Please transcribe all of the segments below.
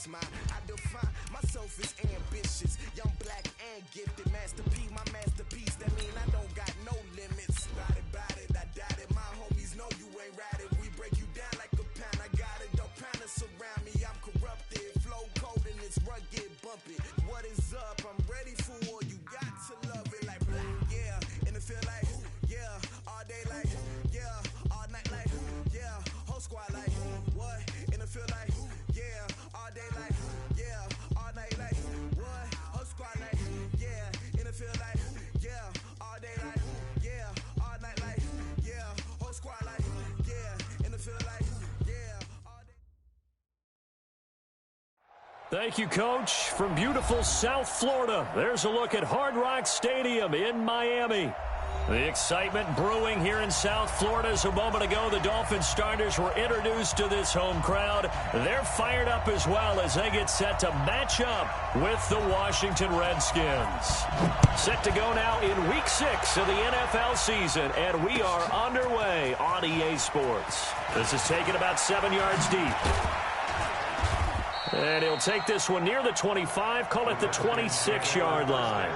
is mine. I define myself as ambitious, young, black, and gifted. Master P, my masterpiece. That mean I don't got no limits. Bout it, I doubt it. My homies know you ain't ratted. We break you down like a pound. I got it, don't pound to surround me. I'm corrupted, flow cold and it's rugged, bumpy. What is up? I'm ready for war. You got to love it like yeah, and it feel like yeah, all day like yeah, all night like yeah, whole squad like what? And it feel like yeah, all day like yeah, all night like what? Whole squad like yeah, and it feel like yeah, all day like yeah, all night like yeah, whole squad like yeah, and it feel like yeah, all day. Thank you, Coach. From beautiful South Florida, there's a look at Hard Rock Stadium in Miami. The excitement brewing here in South Florida as a moment ago the Dolphins starters were introduced to this home crowd. They're fired up as well as they get set to match up with the Washington Redskins. Set to go now in Week 6 of the NFL season, and we are underway on EA Sports. This is taken about 7 yards deep. And he'll take this one near the 25, call it the 26-yard line.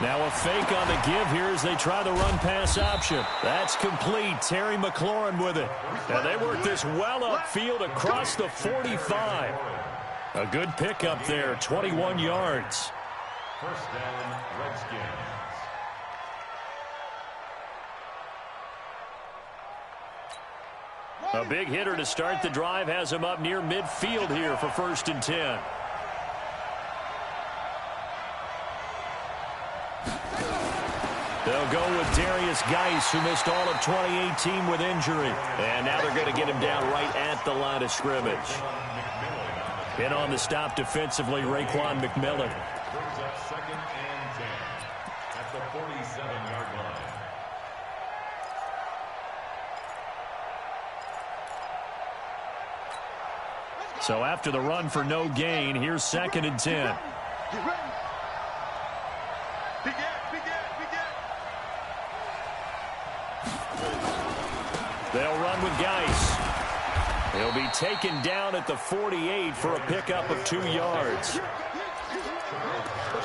Now a fake on the give here as they try the run-pass option. That's complete. Terry McLaurin with it. And they work this well upfield across the 45. A good pickup there, 21 yards. First down, Redskins. A big hitter to start the drive has him up near midfield here for 1st and 10. They'll go with Darius Geis, who missed all of 2018 with injury. And now they're going to get him down right at the line of scrimmage. In on the stop defensively, Raekwon McMillan. Brings up 2nd and 10 at the 47-yard line. So after the run for no gain, here's 2nd and 10. They'll run with Geis. He'll be taken down at the 48 for a pickup of 2 yards.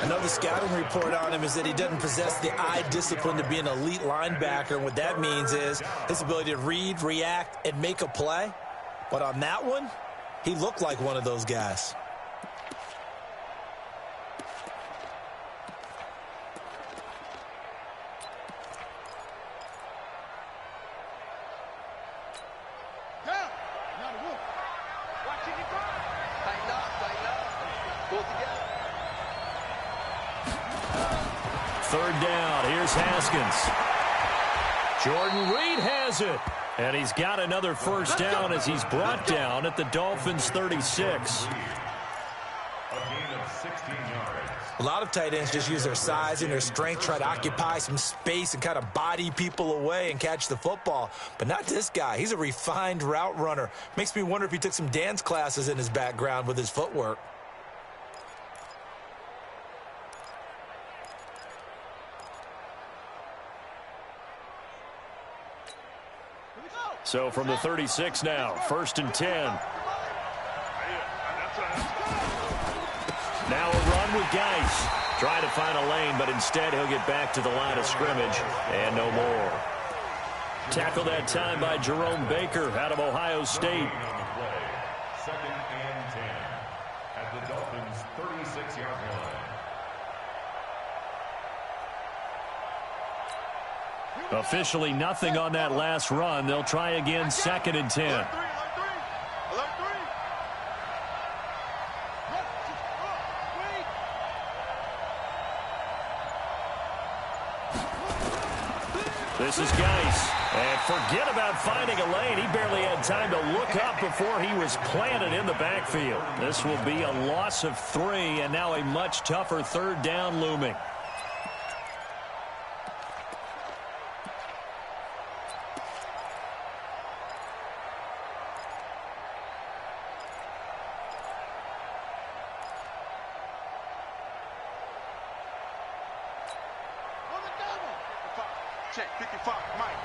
Another scouting report on him is that he doesn't possess the eye discipline to be an elite linebacker. And what that means is his ability to read, react, and make a play. But on that one, he looked like one of those guys. Third down, here's Haskins. Jordan Reed has it. And he's got another first down as he's brought down at the Dolphins' 36. A lot of tight ends just use their size and their strength, try to occupy some space and kind of body people away and catch the football. But not this guy. He's a refined route runner. Makes me wonder if he took some dance classes in his background with his footwork. So from the 36 now, 1st and 10. Now a run with Geis. Try to find a lane, but instead he'll get back to the line of scrimmage and no more. Tackled that time by Jerome Baker out of Ohio State. 2nd and 10 at the Dolphins' 36-yard line. Officially nothing on that last run. They'll try again, 2nd and 10. This is Geis. And forget about finding a lane. He barely had time to look up before he was planted in the backfield. This will be a loss of 3, and now a much tougher 3rd down looming. Check 55, Mike.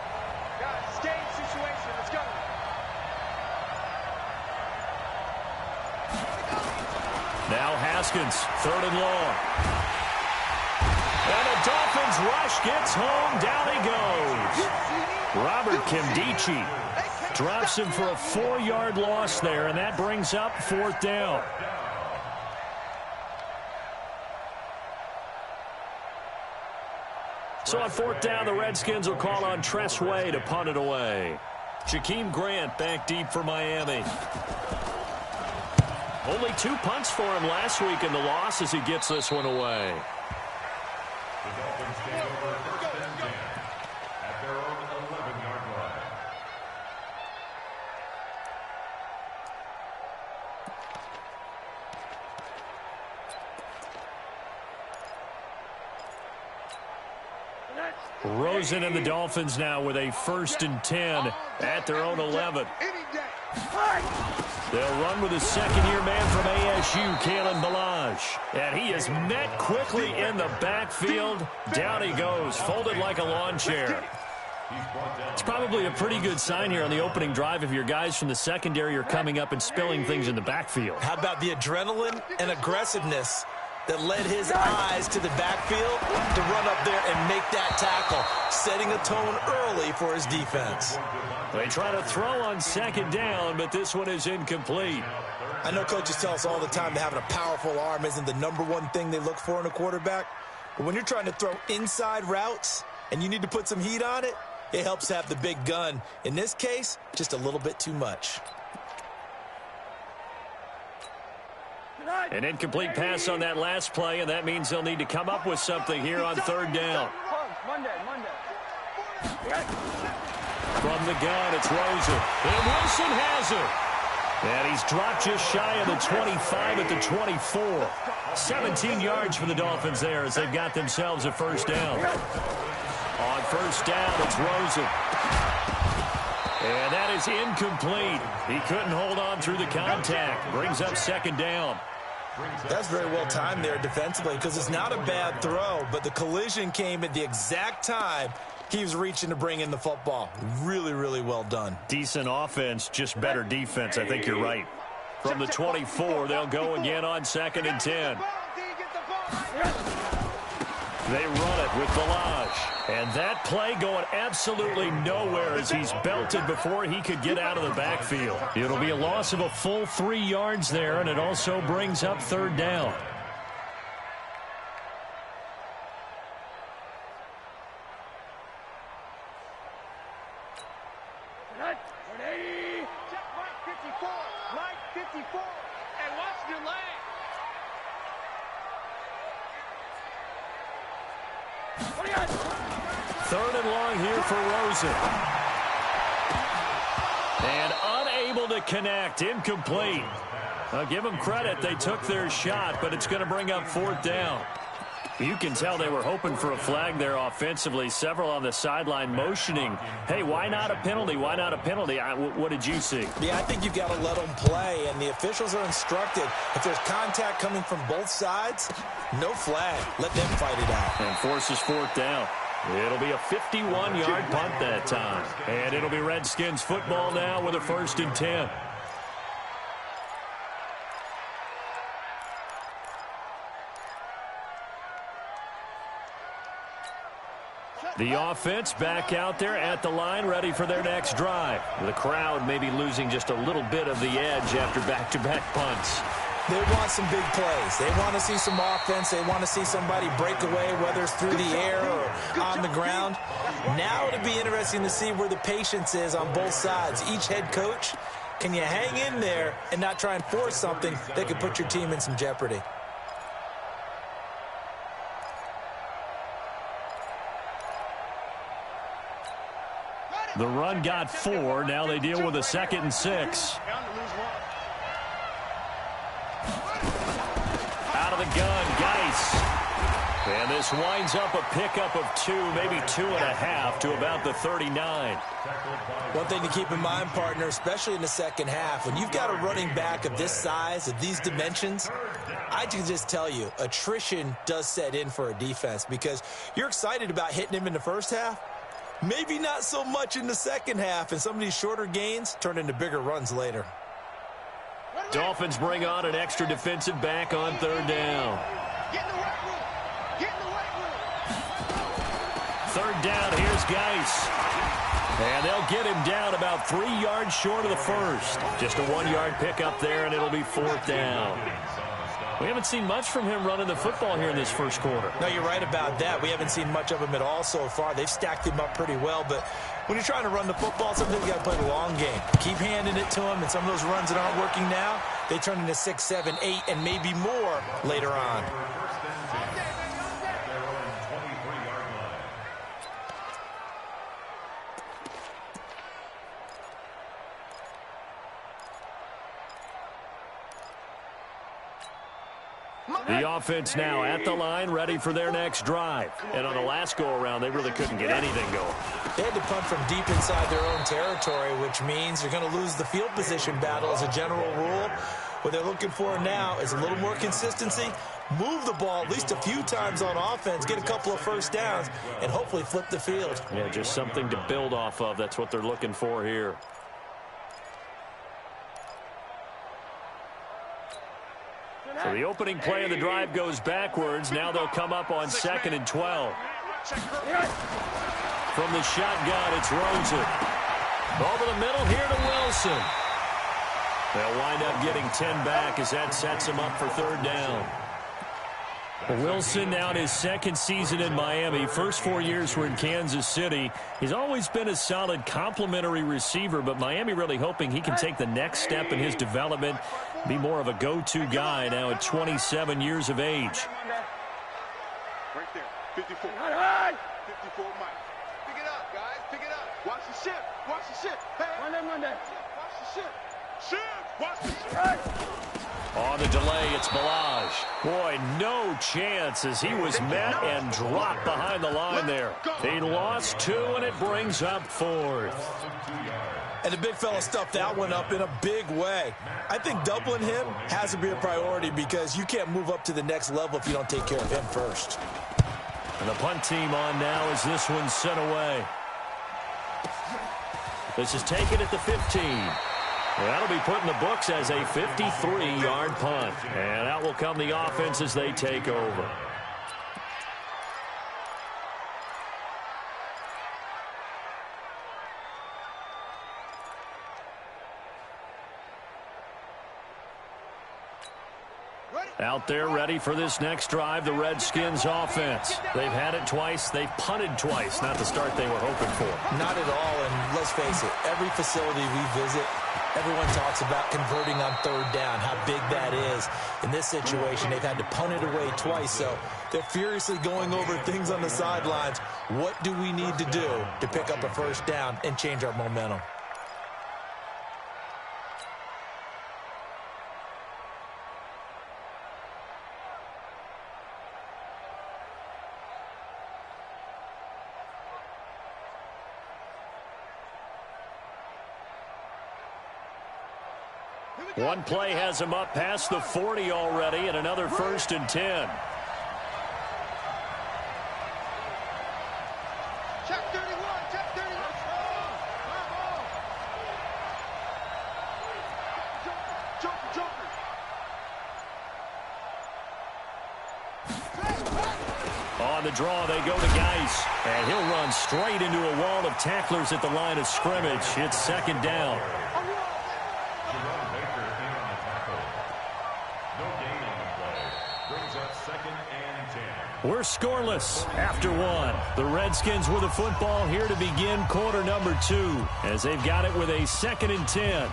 Guys, it's game situation. Let's go. Now Haskins, 3rd and long. And the Dolphins rush gets home. Down he goes. Robert Kimdichie drops him for a 4-yard loss there, and that brings up 4th down. So on 4th down, the Redskins will call on Tress Way to punt it away. Jakeem Grant back deep for Miami. Only 2 punts for him last week in the loss as he gets this one away. The Dolphins take over 1st and 10 at their own 11-yard line. Rosen and the Dolphins now with a 1st and 10 at their own 11. They'll run with a 2nd-year man from ASU, Kalen Ballage. And he is met quickly in the backfield. Down he goes, folded like a lawn chair. It's probably a pretty good sign here on the opening drive if your guys from the secondary are coming up and spilling things in the backfield. How about the adrenaline and aggressiveness that led his eyes to the backfield to run up there and make that tackle, setting a tone early for his defense. They try to throw on 2nd down, but this one is incomplete. I know coaches tell us all the time that having a powerful arm isn't the #1 thing they look for in a quarterback. But when you're trying to throw inside routes and you need to put some heat on it, it helps have the big gun. In this case, just a little bit too much. An incomplete pass on that last play, and that means they'll need to come up with something here on 3rd down. From the gun, it's Rosen. And Wilson has it. And he's dropped just shy of the 25 at the 24. 17 yards for the Dolphins there as they've got themselves a 1st down. On 1st down, it's Rosen. And that is incomplete. He couldn't hold on through the contact. Brings up 2nd down. That's very well timed there defensively because it's not a bad throw, but the collision came at the exact time he was reaching to bring in the football. Really, really well done. Decent offense, just better defense. I think you're right. From the 24, they'll go again on 2nd and 10. They run it with Ballage. And that play going absolutely nowhere as he's belted before he could get out of the backfield. It'll be a loss of a full 3 yards there, and it also brings up 3rd down. Mike 54, and watch your leg. 3rd and long here for Rosen. And unable to connect. Incomplete. I'll give them credit. They took their shot, but it's going to bring up 4th down. You can tell they were hoping for a flag there offensively. Several on the sideline motioning, hey, why not a penalty? Why not a penalty? What did you see? Yeah, I think you've got to let them play, and the officials are instructed. If there's contact coming from both sides, no flag. Let them fight it out. And forces 4th down. It'll be a 51-yard punt that time. And it'll be Redskins football now with a 1st and 10. The offense back out there at the line, ready for their next drive. The crowd may be losing just a little bit of the edge after back-to-back punts. They want some big plays. They want to see some offense. They want to see somebody break away, whether it's through the air or on the ground. Now it'll be interesting to see where the patience is on both sides. Each head coach, can you hang in there and not try and force something that could put your team in some jeopardy? The run got 4. Now they deal with a 2nd and 6. Out of the gun, Geis. And this winds up a pickup of 2, maybe 2.5 to about the 39. One thing to keep in mind, partner, especially in the second half, when you've got a running back of this size, of these dimensions, I can just tell you, attrition does set in for a defense because you're excited about hitting him in the first half. Maybe not so much in the second half, and some of these shorter gains turn into bigger runs later. Dolphins bring on an extra defensive back on 3rd down. Get in the right room. Get in the right room. 3rd down, here's Geis. And they'll get him down about 3 yards short of the first. Just a 1-yard pickup there, and it'll be 4th down. We haven't seen much from him running the football here in this first quarter. No, you're right about that. We haven't seen much of him at all so far. They've stacked him up pretty well, but when you're trying to run the football, sometimes you got to play the long game. Keep handing it to him, and some of those runs that aren't working now, they turn into 6, 7, 8, and maybe more later on. The offense now at the line, ready for their next drive. And on the last go-around, they really couldn't get anything going. They had to punt from deep inside their own territory, which means you're going to lose the field position battle as a general rule. What they're looking for now is a little more consistency, move the ball at least a few times on offense, get a couple of first downs, and hopefully flip the field. Yeah, just something to build off of. That's what they're looking for here. So the opening play of the drive goes backwards. Now they'll come up on 2nd and 12. From the shotgun, it's Rosen. Over the middle here to Wilson. They'll wind up getting 10 back as that sets them up for 3rd down. Wilson now in his 2nd season in Miami. First 4 years were in Kansas City. He's always been a solid complementary receiver, but Miami really hoping he can take the next step in his development, be more of a go-to guy now at 27 years of age. Right there. 54. 54, Mike. Pick it up, guys. Pick it up. Watch the ship. Watch the ship. Hey. Monday. Watch the ship. Ship. Watch the ship. On the delay, it's Balaj. Boy, no chance as he was met and dropped behind the line there. He lost 2, and it brings up 4th. And the big fella stuffed that one up in a big way. I think doubling him has to be a priority because you can't move up to the next level if you don't take care of him first. And the punt team on now as this one's sent away. This is taken at the 15. That'll be put in the books as a 53-yard punt. And out will come the offense as they take over. Out there ready for this next drive, the Redskins offense. They've had it twice. They've punted twice. Not the start they were hoping for. Not at all, and let's face it, every facility we visit, everyone talks about converting on 3rd down, how big that is. In this situation, they've had to punt it away twice, so they're furiously going over things on the sidelines. What do we need to do to pick up a first down and change our momentum? One play has him up past the 40 already, and another 1st and 10. Check 31. Check 31. Joker. On the draw, they go to Geis. And he'll run straight into a wall of tacklers at the line of scrimmage. It's 2nd down. We're scoreless after 1. The Redskins with the football here to begin quarter number 2 as they've got it with a 2nd and 10.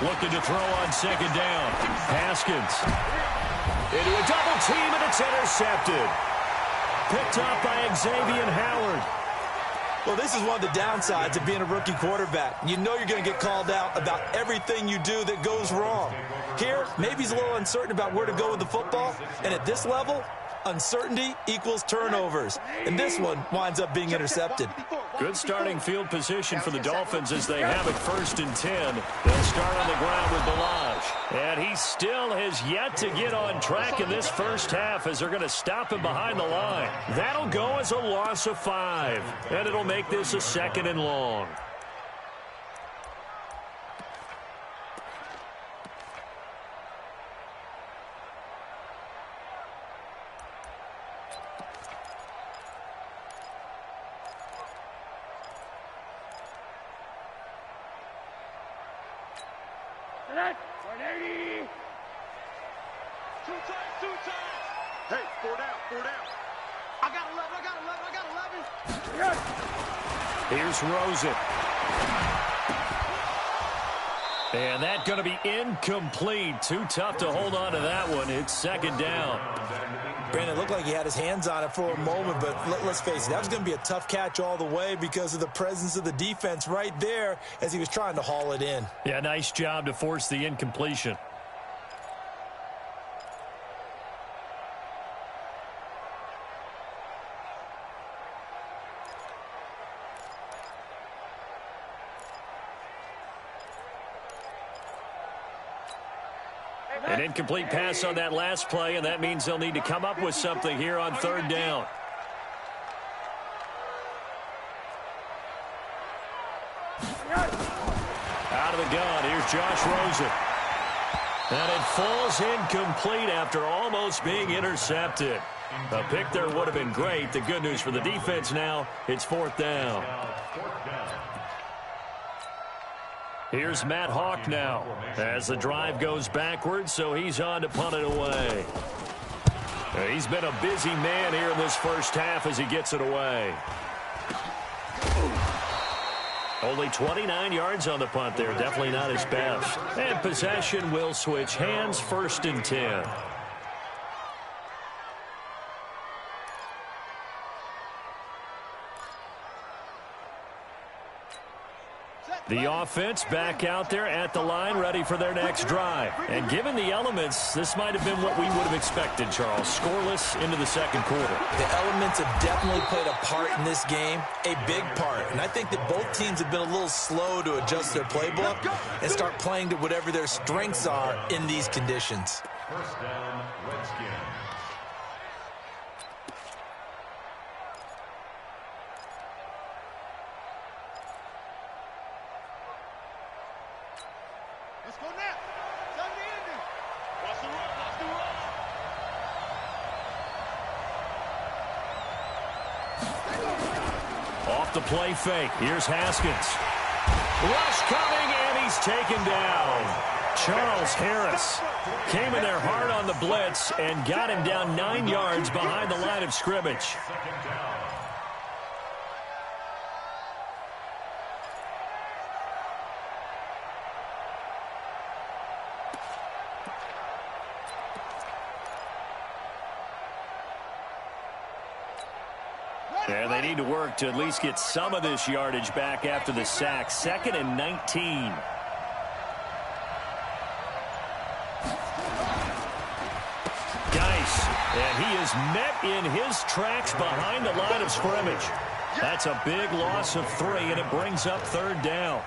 Looking to throw on second down. Haskins. Into a double team, and it's intercepted. Picked up by Xavier Howard. Well, this is one of the downsides of being a rookie quarterback. You know you're going to get called out about everything you do that goes wrong. Here, maybe he's a little uncertain about where to go with the football. And at this level, uncertainty equals turnovers. And this one winds up being intercepted. Good starting field position for the Dolphins as they have it 1st and 10. They'll start on the ground with Balaj. And he still has yet to get on track in this first half as they're going to stop him behind the line. That'll go as a loss of 5. And it'll make this a 2nd and long. Hey, 4 down. I got 11. Here's Rosen. And that's going to be incomplete. Too tough to hold on to that one. It's 2nd down. Brandon, it looked like he had his hands on it for a moment, but let's face it, that was going to be a tough catch all the way because of the presence of the defense right there as he was trying to haul it in. Yeah, nice job to force the incompletion. An incomplete pass on that last play, and that means they'll need to come up with something here on 3rd down. Out of the gun, here's Josh Rosen. And it falls incomplete after almost being intercepted. A pick there would have been great. The good news for the defense now, it's 4th down. Here's Matt Hawk now as the drive goes backwards, so he's on to punt it away. He's been a busy man here in this first half as he gets it away. Only 29 yards on the punt there. Definitely not his best. And possession will switch hands, 1st and 10. The offense back out there at the line, ready for their next drive. And given the elements, this might have been what we would have expected, Charles. Scoreless into the 2nd quarter. The elements have definitely played a part in this game, a big part. And I think that both teams have been a little slow to adjust their playbook and start playing to whatever their strengths are in these conditions. 1st down, Redskins. Let's go now. Time to end it. Watch the run. Off the play fake. Here's Haskins. Rush coming, and he's taken down. Charles Harris came in there hard on the blitz and got him down 9 yards behind the line of scrimmage. 2nd down. And they need to work to at least get some of this yardage back after the sack. 2nd and 19. Geis, and he is met in his tracks behind the line of scrimmage. That's a big loss of 3, and it brings up 3rd down.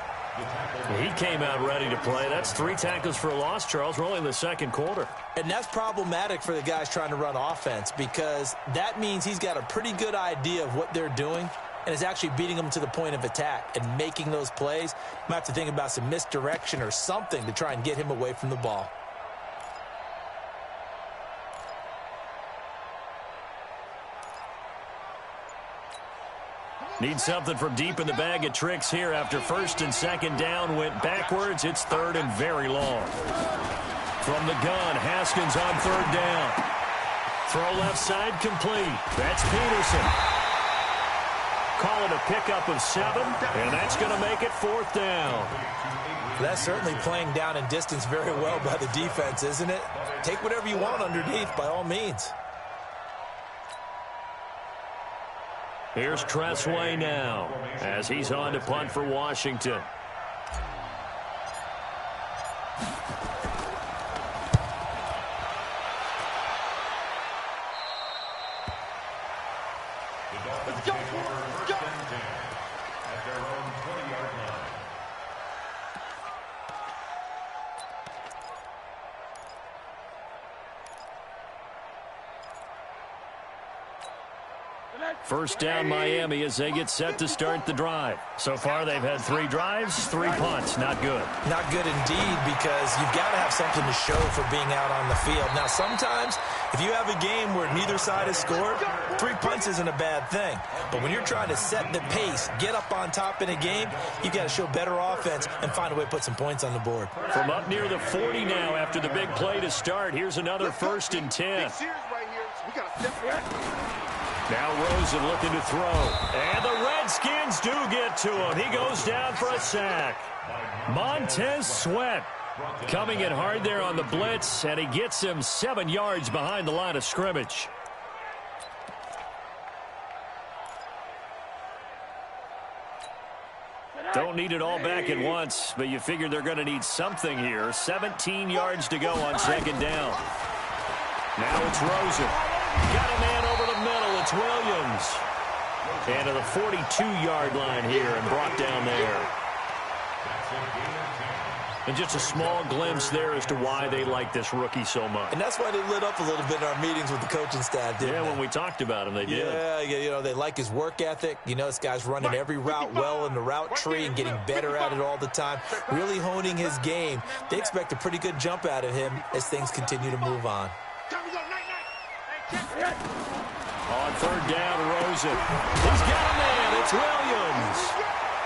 He came out ready to play. That's 3 tackles for a loss, Charles. We're only in the 2nd quarter. And that's problematic for the guys trying to run offense because that means he's got a pretty good idea of what they're doing and is actually beating them to the point of attack and making those plays. Might have to think about some misdirection or something to try and get him away from the ball. Need something from deep in the bag of tricks here after 1st and 2nd down went backwards. It's 3rd and very long. From the gun, Haskins on 3rd down. Throw left side complete. That's Peterson. Call it a pickup of 7, and that's going to make it 4th down. That's certainly playing down in distance very well by the defense, isn't it? Take whatever you want underneath, by all means. Here's Tressway now as he's on to punt for Washington. Let's go. First and 10 at their own 20-yard line. First down Miami as they get set to start the drive. So far they've had 3 drives, 3 punts. Not good. Not good indeed, because you've got to have something to show for being out on the field. Now, sometimes if you have a game where neither side has scored, 3 punts isn't a bad thing. But when you're trying to set the pace, get up on top in a game, you've got to show better offense and find a way to put some points on the board. From up near the 40 now after the big play to start, here's another 1st and 10. Now Rosen looking to throw. And the Redskins do get to him. He goes down for a sack. Montez Sweat coming in hard there on the blitz, and he gets him 7 yards behind the line of scrimmage. Don't need it all back at once, but you figure they're going to need something here. 17 yards to go on 2nd down. Now it's Rosen. Got a man over the middle. It's Williams. And to the 42-yard line here and brought down there. And just a small glimpse there as to why they like this rookie so much. And that's why they lit up a little bit in our meetings with the coaching staff, didn't they? Yeah, when we talked about him, they did. Yeah, you know, they like his work ethic. You know, this guy's running every route well in the route tree and getting better at it all the time, really honing his game. They expect a pretty good jump out of him as things continue to move on. On 3rd down, Rosen. He's got a man. It's Williams.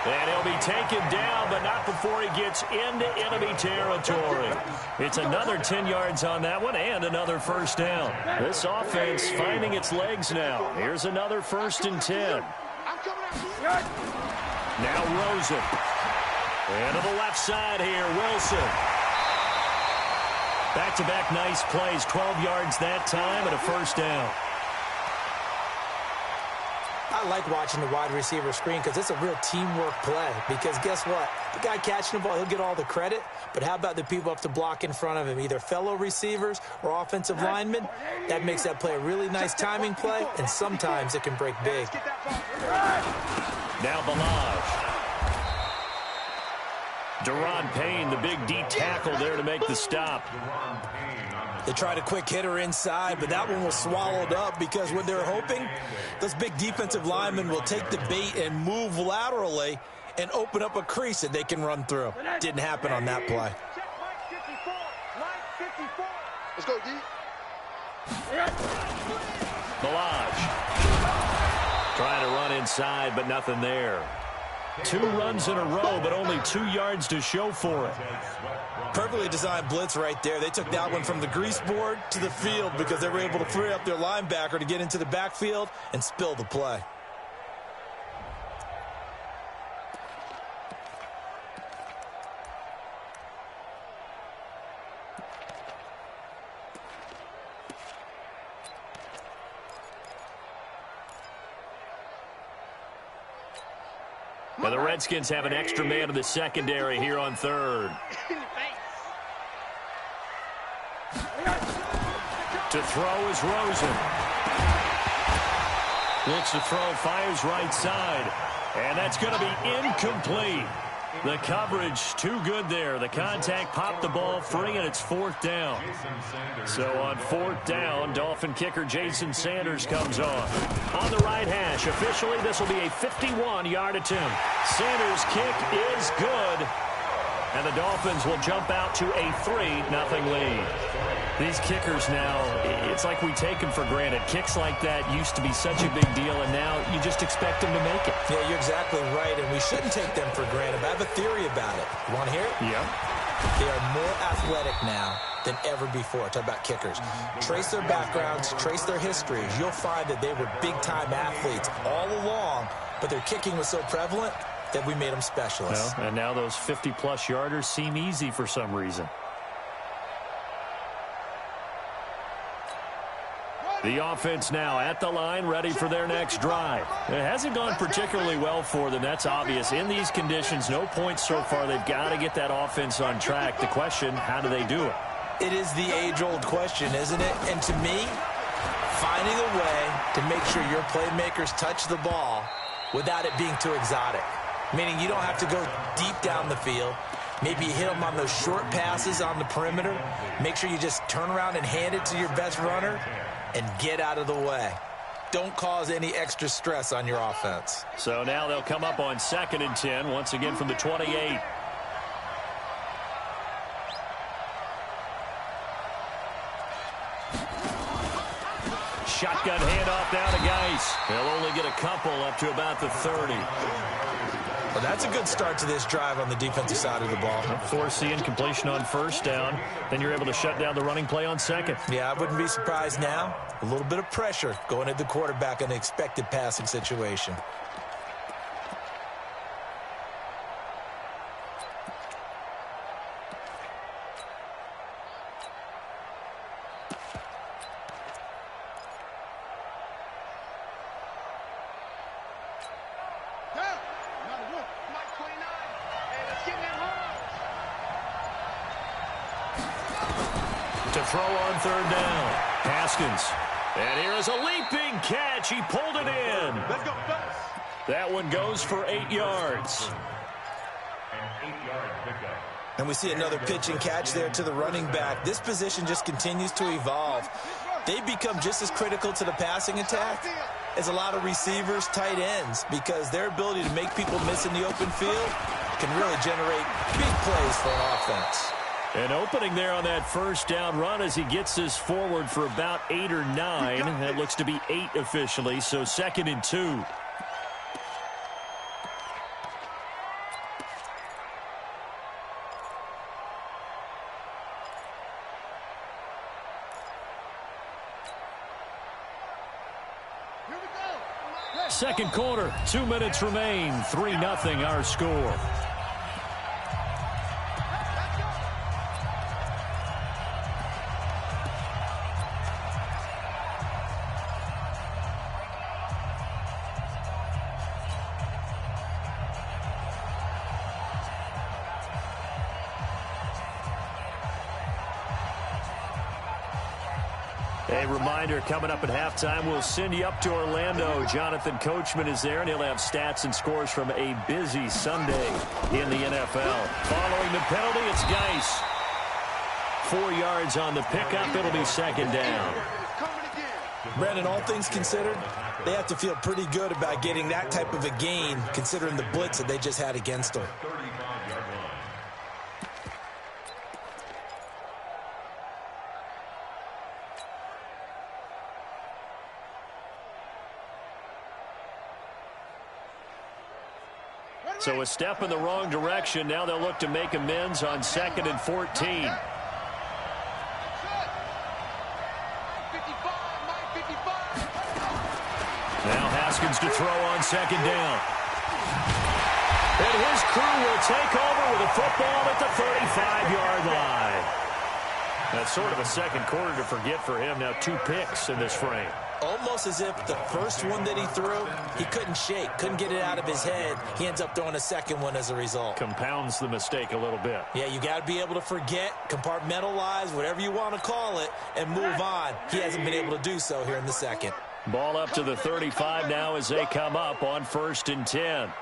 And he'll be taken down, but not before he gets into enemy territory. It's another 10 yards on that one and another 1st down. This offense finding its legs now. Here's another 1st and 10. Now Rosen. And to the left side here, Wilson. Back-to-back nice plays, 12 yards that time and a 1st down. I like watching the wide receiver screen because it's a real teamwork play. Because guess what? The guy catching the ball, he'll get all the credit. But how about the people up to block in front of him, either fellow receivers or offensive linemen? That makes that play a really nice timing play, and sometimes it can break big. Now Balaj. Deron Payne, the big D tackle there to make the stop. They tried a quick hitter inside, but that one was swallowed up because what they're hoping, those big defensive linemen will take the bait and move laterally and open up a crease that they can run through. Didn't happen on that play. Let's go, D. Balaj. Trying to run inside, but nothing there. 2 runs in a row, but only 2 yards to show for it. Perfectly designed blitz right there. They took that one from the grease board to the field because they were able to free up their linebacker to get into the backfield and spill the play. Now the Redskins have an extra man in the secondary here on 3rd. To throw is Rosen. Looks to throw, fires right side. And that's going to be incomplete. The coverage too good there. The contact popped the ball free, and it's 4th down. So on 4th down, Dolphin kicker Jason Sanders comes on. On the right hash, officially this will be a 51-yard attempt. Sanders' kick is good. And the Dolphins will jump out to a 3-0 lead. These kickers now, it's like we take them for granted. Kicks like that used to be such a big deal, and now you just expect them to make it. Yeah, you're exactly right, and we shouldn't take them for granted. But I have a theory about it. You want to hear it? Yeah. They are more athletic now than ever before. Talk about kickers. Trace their backgrounds, trace their histories. You'll find that they were big-time athletes all along, but their kicking was so prevalent that we made them specialists. Well, and now those 50-plus yarders seem easy for some reason. The offense now at the line, ready for their next drive. It hasn't gone particularly well for them. That's obvious. In these conditions, no points so far. They've got to get that offense on track. The question, how do they do it? It is the age-old question, isn't it? And to me, finding a way to make sure your playmakers touch the ball without it being too exotic. Meaning you don't have to go deep down the field. Maybe you hit them on those short passes on the perimeter. Make sure you just turn around and hand it to your best runner and get out of the way. Don't cause any extra stress on your offense. So now they'll come up on 2nd and 10, once again from the 28. Shotgun handoff now to Geis. They'll only get a couple up to about the 30. Well, that's a good start to this drive on the defensive side of the ball. Force incompletion on 1st down. Then you're able to shut down the running play on 2nd. Yeah, I wouldn't be surprised now. A little bit of pressure going at the quarterback in an expected passing situation. Throw on 3rd down. Haskins. And here is a leaping catch. He pulled it in. Let's go, fellas. That one goes for 8 yards. An 8-yard pickup. And we see another pitch and catch there to the running back. This position just continues to evolve. They become just as critical to the passing attack as a lot of receivers, tight ends, because their ability to make people miss in the open field can really generate big plays for an offense. An opening there on that 1st down run as he gets this forward for about 8 or 9. That looks to be 8 officially, so 2nd and 2. Second quarter, 2 minutes remain, 3-0 our score. A reminder, coming up at halftime, we'll send you up to Orlando. Jonathan Coachman is there, and he'll have stats and scores from a busy Sunday in the NFL. Following the penalty, it's Geis. 4 yards on the pickup. It'll be 2nd down. Brandon, all things considered, they have to feel pretty good about getting that type of a gain, considering the blitz that they just had against them. So a step in the wrong direction. Now they'll look to make amends on 2nd and 14. Now Haskins to throw on 2nd down. And his crew will take over with a football at the 35-yard line. That's sort of a second quarter to forget for him. Now 2 picks in this frame. Almost as if the first one that he threw, he couldn't shake, couldn't get it out of his head. He ends up throwing a second one as a result. Compounds the mistake a little bit. Yeah, you got to be able to forget, compartmentalize, whatever you want to call it, and move on. He hasn't been able to do so here in the second. Ball up to the 35 now as they come up on 1st and 10.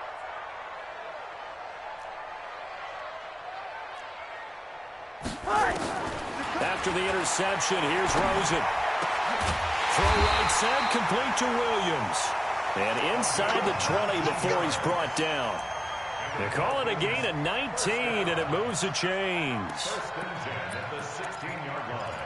After the interception, here's Rosen. Throw right side, complete to Williams. And inside the 20 before he's brought down. They call it a gain of 19, and it moves the chains. 1st and 10 at the 16-yard line.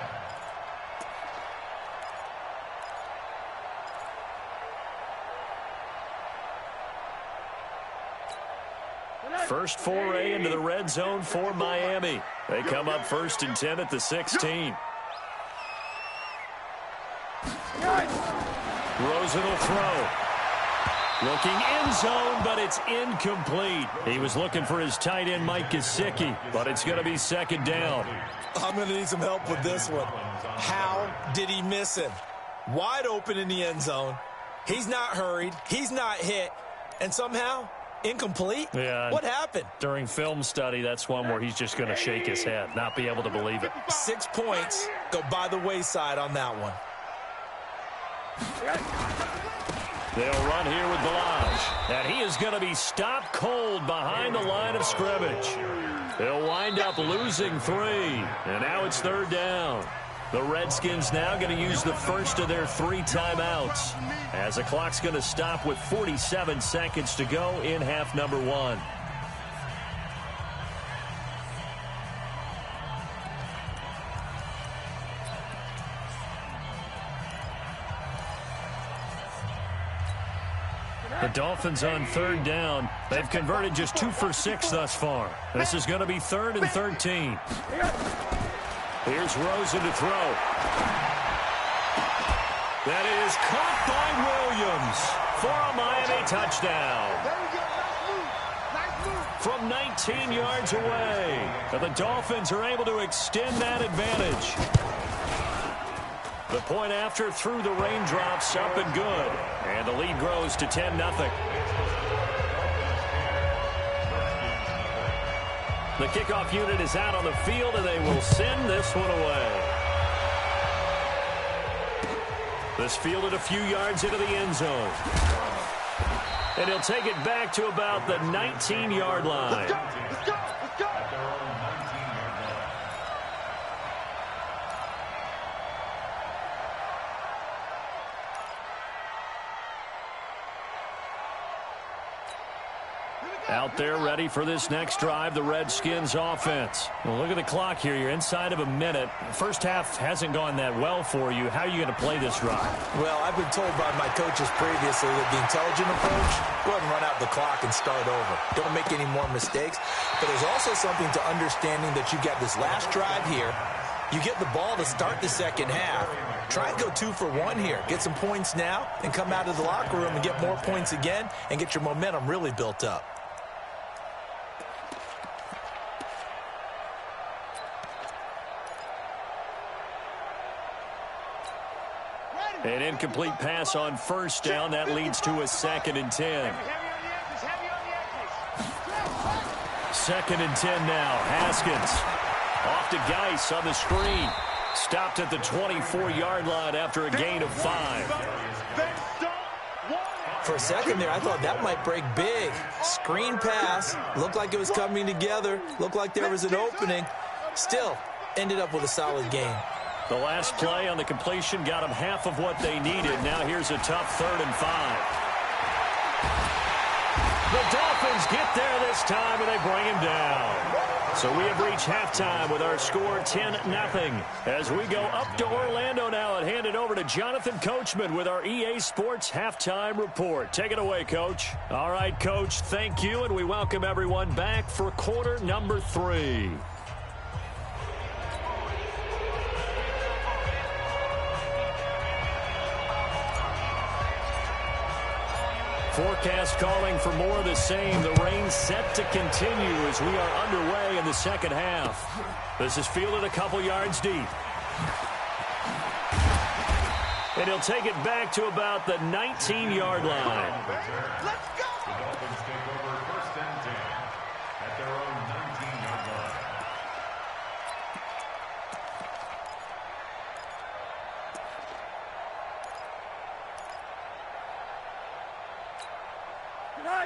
First foray into the red zone for Miami. They come up 1st and 10 at the 16. Rosen will throw. Looking end zone, but it's incomplete. He was looking for his tight end, Mike Gesicki, but it's going to be 2nd down. I'm going to need some help with this one. How did he miss him? Wide open in the end zone. He's not hurried. He's not hit. And somehow, incomplete? Yeah. What happened? During film study, that's one where he's just going to shake his head, not be able to believe it. 6 points go by the wayside on that one. They'll run here with Balaj, and he is going to be stopped cold behind the line of scrimmage. He'll wind up losing 3, and now it's 3rd down. The Redskins now going to use the first of their 3 timeouts, as the clock's going to stop with 47 seconds to go in half number 1. The Dolphins on 3rd down. They've converted just 2 for 6 thus far. This is going to be 3rd and 13. Here's Rosen to throw. That is caught by Williams for a Miami touchdown. From 19 yards away. And the Dolphins are able to extend that advantage. The point after through the raindrops, up and good. And the lead grows to 10-0. The kickoff unit is out on the field, and they will send this one away. This fielded a few yards into the end zone. And he'll take it back to about the 19-yard line. Let's go. Out there ready for this next drive, the Redskins offense. Well, look at the clock here. You're inside of a minute. First half hasn't gone that well for you. How are you going to play this drive? Well, I've been told by my coaches previously that the intelligent approach, go ahead and run out the clock and start over. Don't make any more mistakes. But there's also something to understanding that you got this last drive here. You get the ball to start the second half. Try and go 2 for 1 here. Get some points now and come out of the locker room and get more points again and get your momentum really built up. An incomplete pass on first down. That leads to a 2nd and 10. 2nd and 10 now. Haskins off to Geis on the screen. Stopped at the 24-yard line after a gain of 5. For a second there, I thought that might break big. Screen pass. Looked like it was coming together. Looked like there was an opening. Still, ended up with a solid gain. The last play on the completion got them half of what they needed. Now here's a tough 3rd and 5. The Dolphins get there this time, and they bring him down. So we have reached halftime with our score 10-0. As we go up to Orlando now and hand it over to Jonathan Coachman with our EA Sports Halftime Report. Take it away, Coach. All right, Coach, thank you, and we welcome everyone back for quarter number 3. Forecast calling for more of the same. The rain set to continue as we are underway in the second half. This is fielded a couple yards deep. And he'll take it back to about the 19-yard line. Let's go. The Dolphins take over 1st and 10 at their own 19-yard line.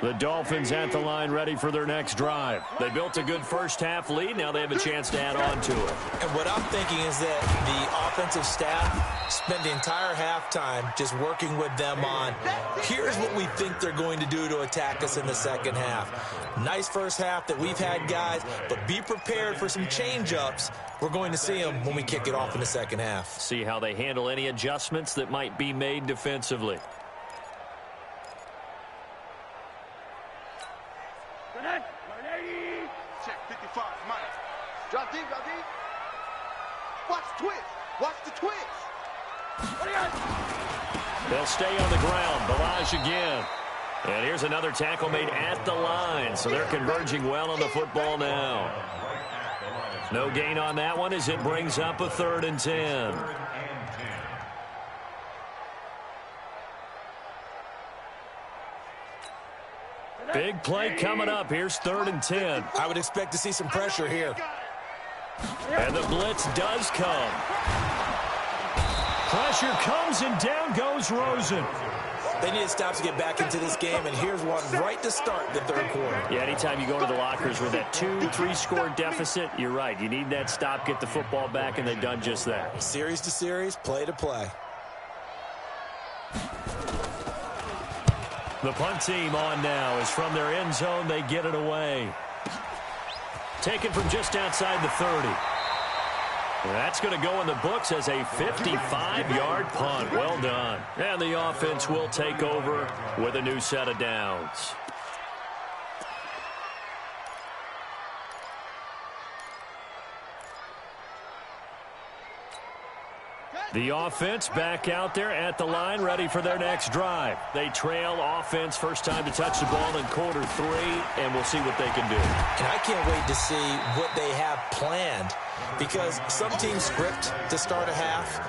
The Dolphins at the line ready for their next drive. They built a good first half lead. Now they have a chance to add on to it. And what I'm thinking is that the offensive staff spent the entire halftime just working with them on, here's what we think they're going to do to attack us in the second half. Nice first half that we've had, guys, but be prepared for some change-ups. We're going to see them when we kick it off in the second half. See how they handle any adjustments that might be made defensively. Drop deep, drop deep. Watch the twist. Watch the twist. They'll stay on the ground. Balaj again. And here's another tackle made at the line. So they're converging well on the football now. No gain on that one as it brings up a 3rd and 10. Big play coming up. Here's 3rd and 10. I would expect to see some pressure here. And the blitz does come. Pressure comes and down goes Rosen. They need to stop to get back into this game, and here's one right to start the 3rd quarter. Yeah, anytime you go to the lockers with that 2-3 score deficit, you're right. You need that stop, get the football back, and they've done just that. Series to series, play to play. The punt team on now is from their end zone. They get it away. Taken from just outside the 30. That's going to go in the books as a 55-yard punt. Well done. And the offense will take over with a new set of downs. The offense back out there at the line, ready for their next drive. They trail offense, first time to touch the ball in quarter 3, and we'll see what they can do. And I can't wait to see what they have planned, because some teams script to start a half.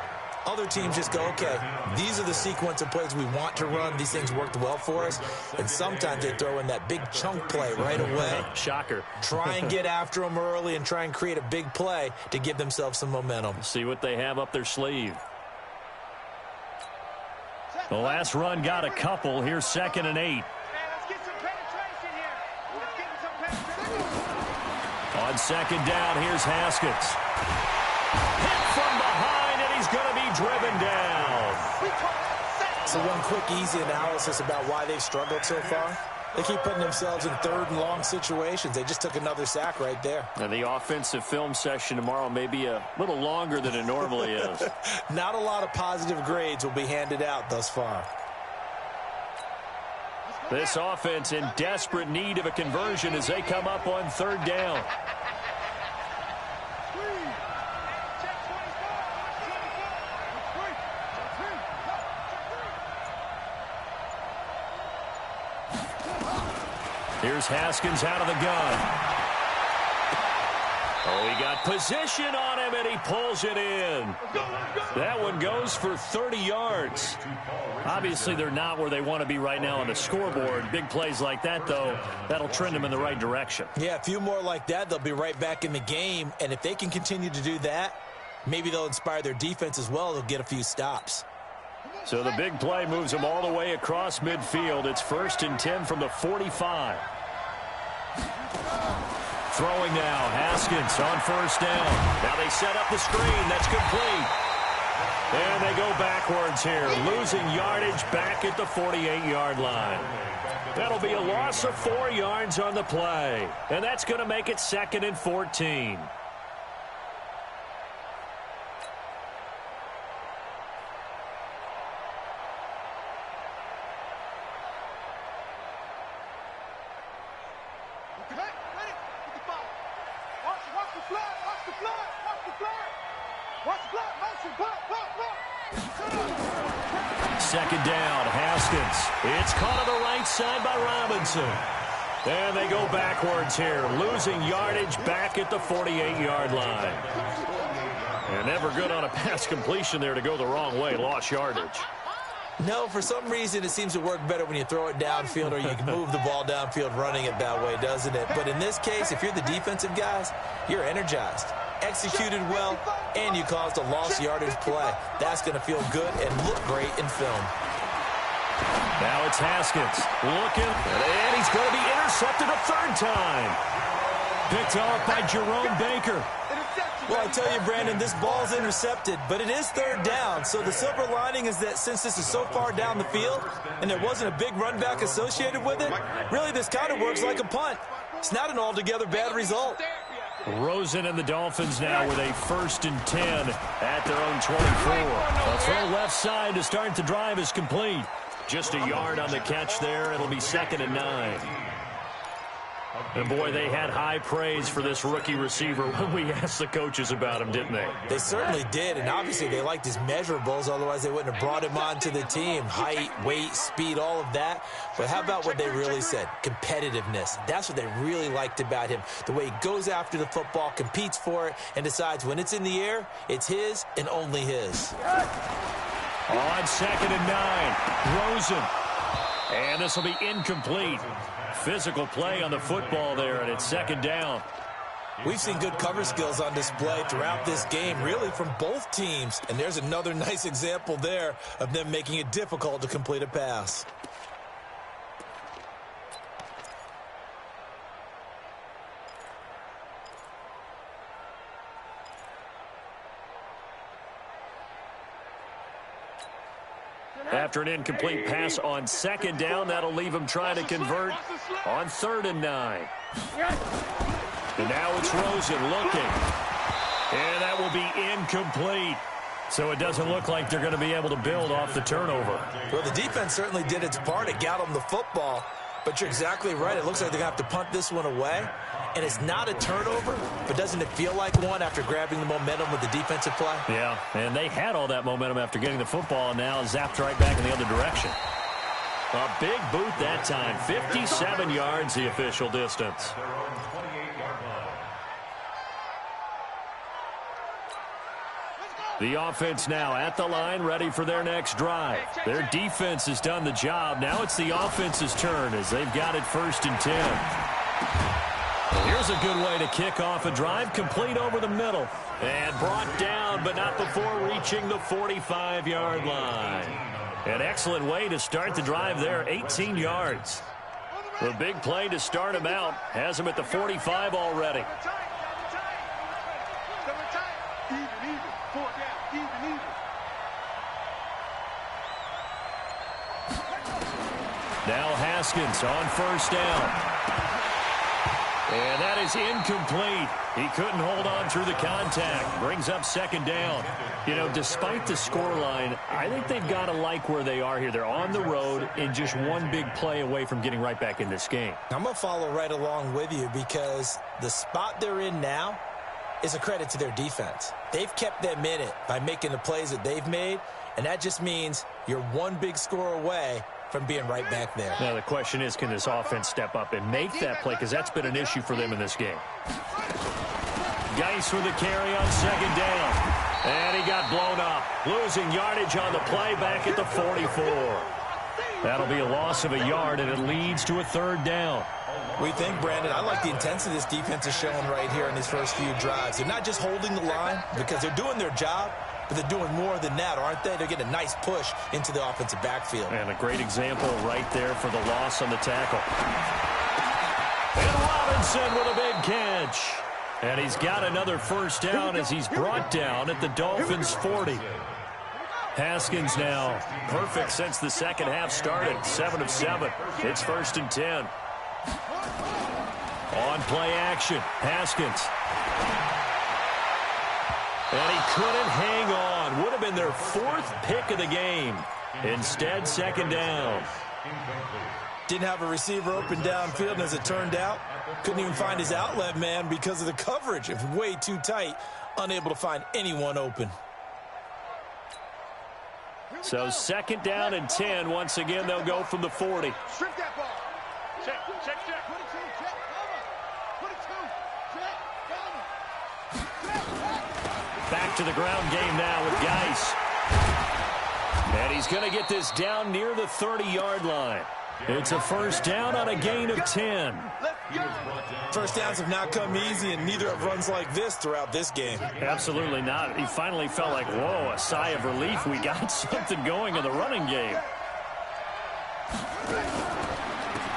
Other teams just go, okay, these are the sequence of plays we want to run. These things worked well for us. And sometimes they throw in that big chunk play right away. Shocker. Try and get after them early and try and create a big play to give themselves some momentum. See what they have up their sleeve. The last run got a couple. Here's 2nd and 8. On 2nd down, here's Haskins. Hit from behind, and he's going to be driven down. So one quick, easy analysis about why they've struggled so far. They keep putting themselves in 3rd and long situations. They just took another sack right there. And the offensive film session tomorrow may be a little longer than it normally is. Not a lot of positive grades will be handed out thus far. This offense in desperate need of a conversion as they come up on 3rd down. Here's Haskins out of the gun. Oh, he got position on him, and he pulls it in. That one goes for 30 yards. Obviously, they're not where they want to be right now on the scoreboard. Big plays like that, though, that'll trend them in the right direction. Yeah, a few more like that, they'll be right back in the game. And if they can continue to do that, maybe they'll inspire their defense as well. They'll get a few stops. So the big play moves them all the way across midfield. It's 1st and 10 from the 45. Throwing now, Haskins on 1st down. Now they set up the screen. That's complete. And they go backwards here, losing yardage back at the 48-yard line. That'll be a loss of 4 yards on the play. And that's going to make it 2nd and 14. Second down, Haskins. It's caught on the right side by Robinson. And they go backwards here, losing yardage back at the 48-yard line. And never good on a pass completion there to go the wrong way, lost yardage. No, for some reason it seems to work better when you throw it downfield or you can move the ball downfield running it that way, doesn't it? But in this case, if you're the defensive guys, you're energized, executed well, and you caused a lost yardage play. That's going to feel good and look great in film. Now it's Haskins looking, and he's going to be intercepted a 3rd time. Picked off by Jerome Baker. Well, I tell you, Brandon, this ball's intercepted, but it is 3rd down. So the silver lining is that since this is so far down the field and there wasn't a big run back associated with it, really this kind of works like a punt. It's not an altogether bad result. Rosen and the Dolphins now with a 1st and 10 at their own 24. A throw left side to start the drive is complete. Just a yard on the catch there. It'll be 2nd and 9. And boy, they had high praise for this rookie receiver when we asked the coaches about him, didn't they? They certainly did, and obviously they liked his measurables, otherwise they wouldn't have brought him onto the team. Height, weight, speed, all of that. But how about what they really said? Competitiveness. That's what they really liked about him. The way he goes after the football, competes for it, and decides when it's in the air, it's his and only his. On 2nd and 9, Rosen. And this will be incomplete. Physical play on the football there, and it's 2nd down. We've seen good cover skills on display throughout this game, really from both teams. And there's another nice example there of them making it difficult to complete a pass. After an incomplete pass on 2nd down, that'll leave him trying to convert on 3rd and 9. And now it's Rosen looking. And that will be incomplete. So it doesn't look like they're going to be able to build off the turnover. Well, the defense certainly did its part. It got them the football. But you're exactly right. It looks like they're going to have to punt this one away. And it's not a turnover, but doesn't it feel like one after grabbing the momentum with the defensive play? Yeah, and they had all that momentum after getting the football, and now zapped right back in the other direction. A big boot that time. 57 yards, the official distance. The offense now at the line, ready for their next drive. Their defense has done the job. Now it's the offense's turn as they've got it 1st and 10. Here's a good way to kick off a drive, complete over the middle. And brought down, but not before reaching the 45-yard line. An excellent way to start the drive there, 18 yards. The big play to start him out has him at the 45 already. Now Haskins on 1st down. And that is incomplete. He couldn't hold on through the contact. Brings up 2nd down. You know, despite the scoreline, I think they've got to like where they are here. They're on the road and just one big play away from getting right back in this game. I'm going to follow right along with you because the spot they're in now is a credit to their defense. They've kept them in it by making the plays that they've made, and that just means you're one big score away from being right back there. Now the question is, can this offense step up and make that play? Because that's been an issue for them in this game. Geis with a carry on 2nd down. And he got blown up. Losing yardage on the play back at the 44. That'll be a loss of a yard, and it leads to a 3rd down. We think, Brandon, I like the intensity this defense is showing right here in these first few drives. They're not just holding the line because they're doing their job, but they're doing more than that, aren't they? They're getting a nice push into the offensive backfield. And a great example right there for the loss on the tackle. And Robinson with a big catch. And he's got another 1st down as he's brought down at the Dolphins' 40. Haskins now perfect since the 2nd half started. 7 of 7. It's 1st and 10. On play action, Haskins. And he couldn't hang on. Would have been their 4th pick of the game. Instead, 2nd down. Didn't have a receiver open downfield, and as it turned out, couldn't even find his outlet man because of the coverage. It was way too tight, unable to find anyone open. So 2nd down and 10. Once again, they'll go from the 40. Strip that ball. Check. Back to the ground game now with Geis. And he's going to get this down near the 30-yard line. It's a 1st down on a gain of 10. First downs have not come easy, and neither have runs like this throughout this game. Absolutely not. He finally felt like, whoa, a sigh of relief. We got something going in the running game.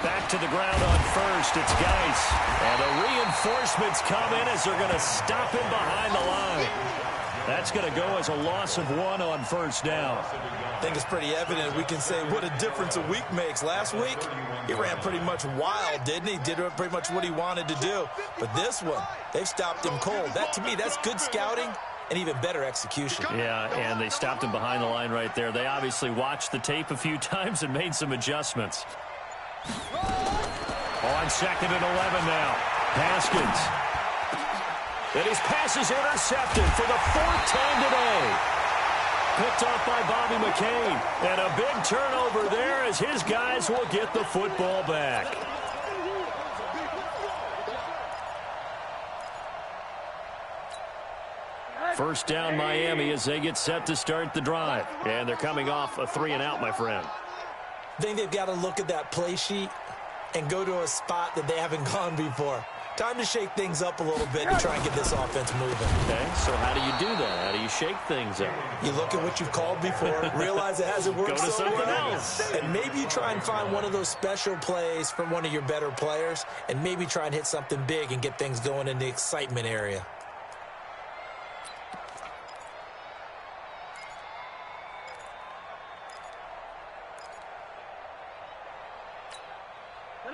Back to the ground on 1st. It's Geis. And the reinforcements come in as they're going to stop him behind the line. That's going to go as a loss of 1 on 1st down. I think it's pretty evident. We can say what a difference a week makes. Last week, he ran pretty much wild, didn't he? Did pretty much what he wanted to do. But this one, they've stopped him cold. That, to me, that's good scouting and even better execution. Yeah, and they stopped him behind the line right there. They obviously watched the tape a few times and made some adjustments. On 2nd and 11 now. Haskins. And his pass is intercepted for the 4th time today. Picked off by Bobby McCain. And a big turnover there as his guys will get the football back. First down Miami as they get set to start the drive. And they're coming off a 3-and-out, my friend. I think they've got to look at that play sheet and go to a spot that they haven't gone before. Time to shake things up a little bit to try and get this offense moving. Okay, so how do you do that? How do you shake things up? You look at what you've called before, realize it hasn't worked Go to so something well, else. and maybe you try and find one of those special plays from one of your better players, and maybe try and hit something big and get things going in the excitement area.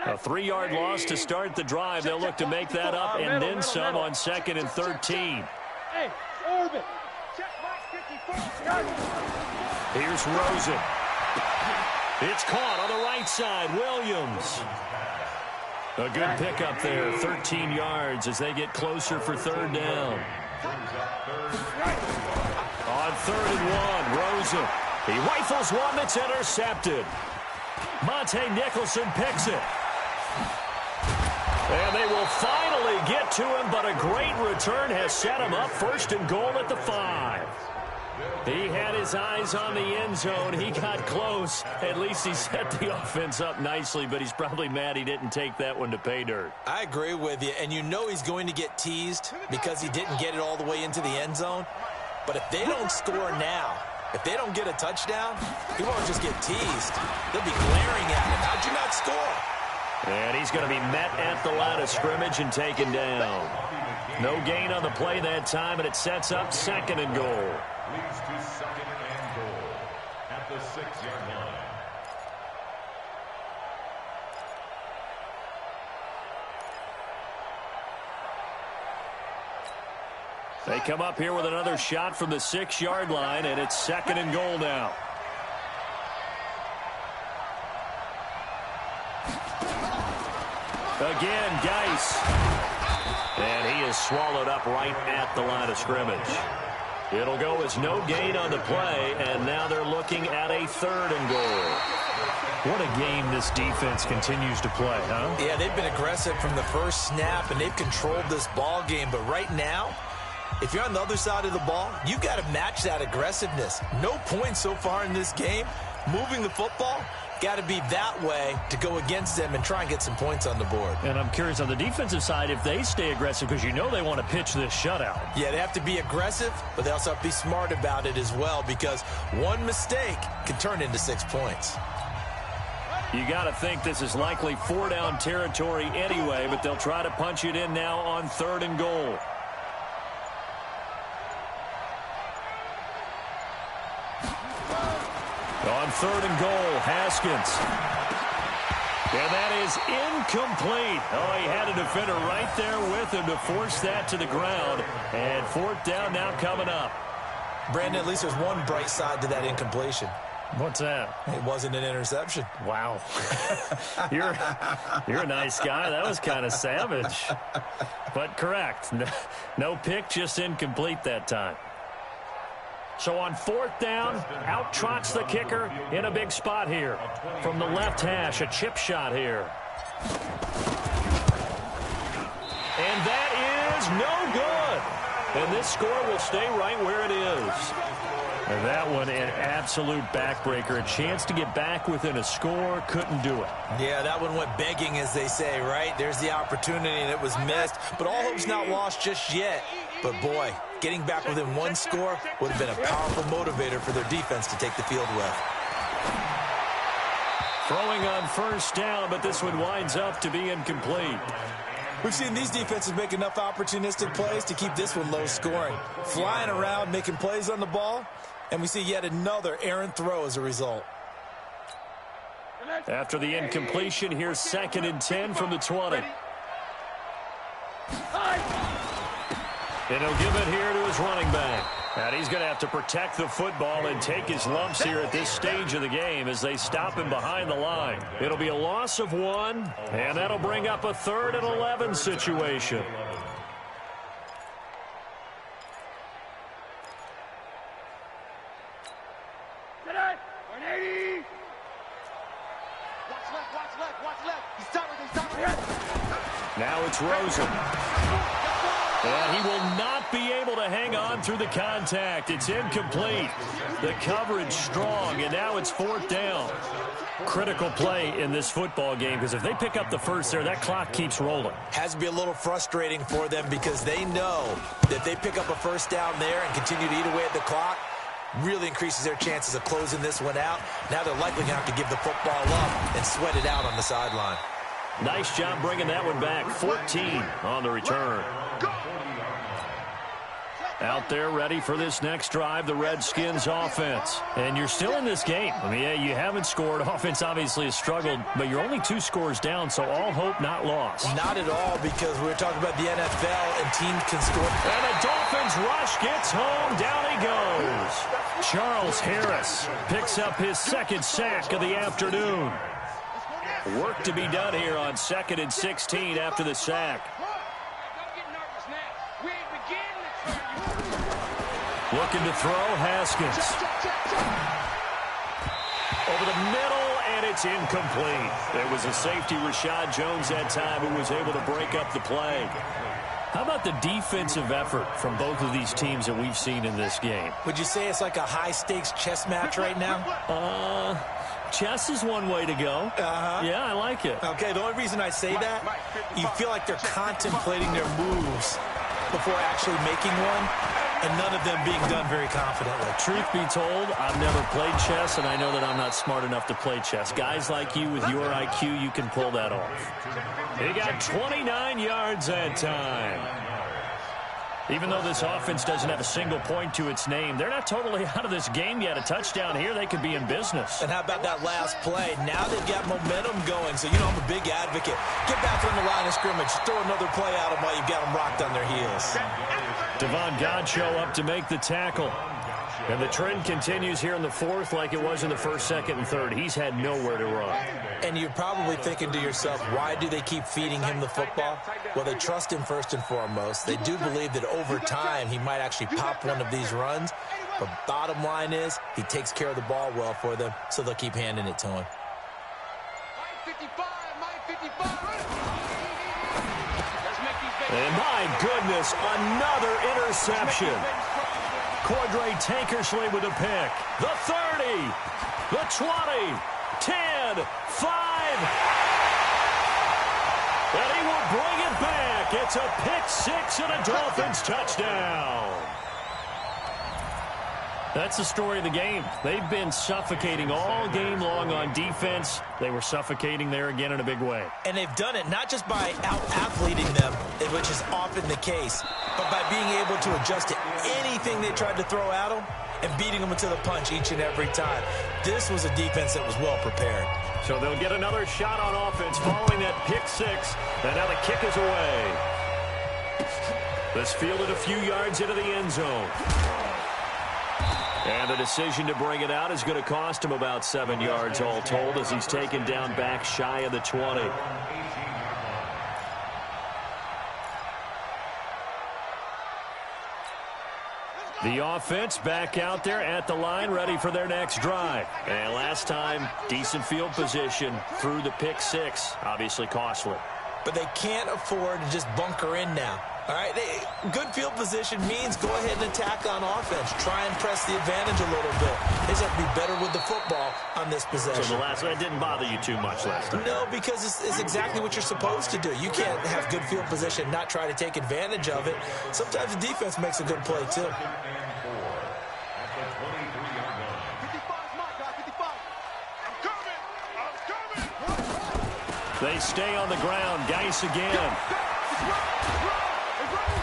A 3-yard loss to start the drive. They'll look to make that up and then some on 2nd and 13. Hey, orbit. Check mark 54. Here's Rosen. It's caught on the right side. Williams. A good pickup there. 13 yards as they get closer for 3rd down. On 3rd and 1, Rosen. He rifles one that's intercepted. Monte Nicholson picks it. And they will finally get to him, but a great return has set him up 1st and goal at the 5. He had his eyes on the end zone. He got close. At least he set the offense up nicely, but he's probably mad he didn't take that one to pay dirt. I agree with you, and you know he's going to get teased because he didn't get it all the way into the end zone. But if they don't score now, if they don't get a touchdown, he won't just get teased. They'll be glaring at him. How'd you not score? And he's going to be met at the line of scrimmage and taken down. No gain on the play that time, and it sets up 2nd and goal. Leads to 2nd and goal at the 6-yard line. They come up here with another shot from the 6-yard line, and it's 2nd and goal now. Again, Geis. And he is swallowed up right at the line of scrimmage. It'll go as no gain on the play, and now they're looking at a 3rd and goal. What a game this defense continues to play, huh? Yeah, they've been aggressive from the first snap, and they've controlled this ball game. But right now, if you're on the other side of the ball, you've got to match that aggressiveness. No points so far in this game. Moving the football, got to be that way to go against them and try and get some points on the board. And I'm curious on the defensive side if they stay aggressive, because you know they want to pitch this shutout. Yeah, they have to be aggressive, but they also have to be smart about it as well, because one mistake can turn into 6 points. You got to think this is likely 4-down territory anyway, but they'll try to punch it in now on 3rd and goal. On 3rd and goal, Haskins. And that is incomplete. Oh, he had a defender right there with him to force that to the ground. And 4th down now coming up. Brandon, at least there's one bright side to that incompletion. What's that? It wasn't an interception. Wow. You're a nice guy. That was kind of savage. But correct. No pick, just incomplete that time. So on 4th down, out trots the kicker in a big spot here. From the left hash, a chip shot here. And that is no good. And this score will stay right where it is. And that one, an absolute backbreaker. A chance to get back within a score, couldn't do it. Yeah, that one went begging, as they say, right? There's the opportunity, and it was missed. But all hope's not lost just yet. But, boy, getting back within one score would have been a powerful motivator for their defense to take the field with. Throwing on 1st down, but this one winds up to be incomplete. We've seen these defenses make enough opportunistic plays to keep this one low scoring. Flying around, making plays on the ball, and we see yet another errant throw as a result. After the incompletion, here's 2nd and 10 from the 20. And he'll give it here to his running back. And he's going to have to protect the football and take his lumps here at this stage of the game as they stop him behind the line. It'll be a loss of 1, and that'll bring up a 3rd and 11 situation. Now it's Rosen. And he will not be able to hang on through the contact. It's incomplete. The coverage strong, and now it's 4th down. Critical play in this football game, because if they pick up the first there, that clock keeps rolling. Has to be a little frustrating for them because they know that if they pick up a first down there and continue to eat away at the clock, really increases their chances of closing this one out. Now they're likely going to have to give the football up and sweat it out on the sideline. Nice job bringing that one back. 14 on the return. Out there ready for this next drive, the Redskins offense. And you're still in this game. I mean, yeah, you haven't scored. Offense obviously has struggled, but you're only 2 scores down, so all hope not lost. Not at all, because we're talking about the NFL and teams can score. And the Dolphins rush gets home. Down he goes. Charles Harris picks up his 2nd sack of the afternoon. Work to be done here on 2nd and 16 after the sack. Looking to throw, Haskins. Over the middle, and it's incomplete. There was a safety, Rashad Jones, that time, who was able to break up the play. How about the defensive effort from both of these teams that we've seen in this game? Would you say it's like a high-stakes chess match right now? Chess is one way to go. Yeah, I like it. Okay, the only reason I say that, you feel like they're contemplating their moves before actually making one, and none of them being done very confidently. Truth be told, I've never played chess, and I know that I'm not smart enough to play chess. Guys like you with your IQ, you can pull that off. He got 29 yards that time. Even though this offense doesn't have a single point to its name, they're not totally out of this game yet. A touchdown here, they could be in business. And how about that last play? Now they've got momentum going, so you know I'm a big advocate. Get back on the line of scrimmage. Throw another play at them while you've got them rocked on their heels. Devon Godchaux up to make the tackle. And the trend continues here in the 4th like it was in the 1st, 2nd, and 3rd. He's had nowhere to run. And you're probably thinking to yourself, why do they keep feeding him the football? Well, they trust him first and foremost. They do believe that over time he might actually pop one of these runs. But bottom line is, he takes care of the ball well for them, so they'll keep handing it to him. And my goodness, another interception. Cordray Tankersley with a pick. The 30, the 20, 10, 5. And he will bring it back. It's a pick 6 and a Dolphins touchdown. That's the story of the game. They've been suffocating all game long on defense. They were suffocating there again in a big way. And they've done it not just by out-athleting them, which is often the case, but by being able to adjust to anything they tried to throw at them and beating them into the punch each and every time. This was a defense that was well prepared. So they'll get another shot on offense following that pick 6. And now the kick is away. This fielded a few yards into the end zone. And the decision to bring it out is going to cost him about 7 yards all told as he's taken down back shy of the 20. The offense back out there at the line, ready for their next drive. And last time, decent field position through the pick 6. Obviously costly. But they can't afford to just bunker in now. All right, good field position means go ahead and attack on offense. Try and press the advantage a little bit. They just have to be better with the football on this possession. So the last one didn't bother you too much last time? No, because it's exactly what you're supposed to do. You can't have good field position and not try to take advantage of it. Sometimes the defense makes a good play, too. They stay on the ground. Geis again.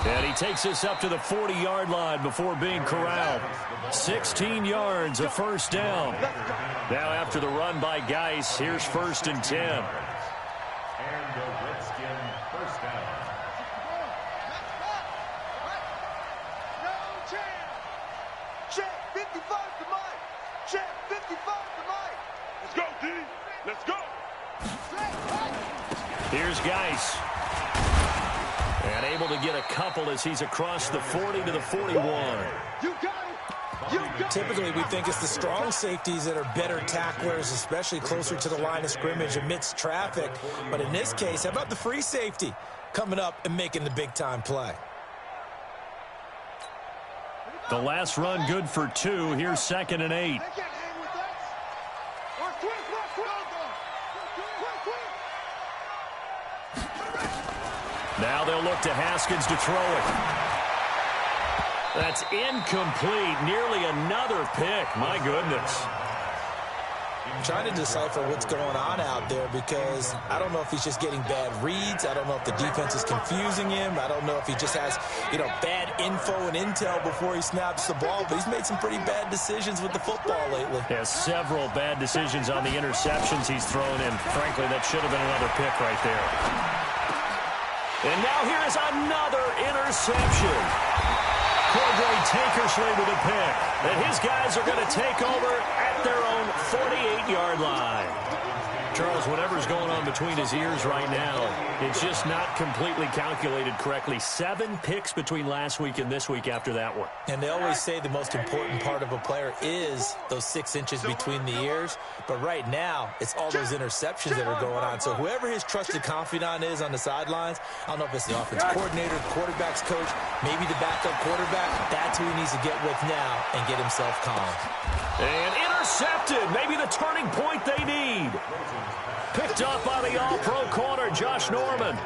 And he takes us up to the 40-yard line before being corralled. 16 yards, a first down. Now after the run by Geis, here's 1st and 10. And the Redskin first down. 55 to Mike. Check, 55 to Mike. Let's go, D. Let's go. Here's Geis. And able to get a couple as he's across the 40 to the 41. You got it. You got it. Typically, we think it's the strong safeties that are better tacklers, especially closer to the line of scrimmage amidst traffic. But in this case, how about the free safety coming up and making the big-time play? The last run good for 2. Here's 2nd and 8. Now they'll look to Haskins to throw it. That's incomplete. Nearly another pick. My goodness. I'm trying to decipher what's going on out there because I don't know if he's just getting bad reads. I don't know if the defense is confusing him. I don't know if he just has, bad info and intel before he snaps the ball. But he's made some pretty bad decisions with the football lately. Has several bad decisions on the interceptions he's thrown in. Frankly, that should have been another pick right there. And now here's another interception. Cordray Tankersley with a pick. And his guys are going to take over at their own 48-yard line. Charles, whatever's going on between his ears right now, it's just not completely calculated correctly. 7 picks between last week and this week after that one. And they always say the most important part of a player is those 6 inches between the ears. But right now, it's all those interceptions that are going on. So whoever his trusted confidant is on the sidelines, I don't know if it's the offense coordinator, the quarterback's coach, maybe the backup quarterback, that's who he needs to get with now and get himself calm. And intercepted. Maybe the turning point they need. Picked up by the all-pro corner, Josh Norman.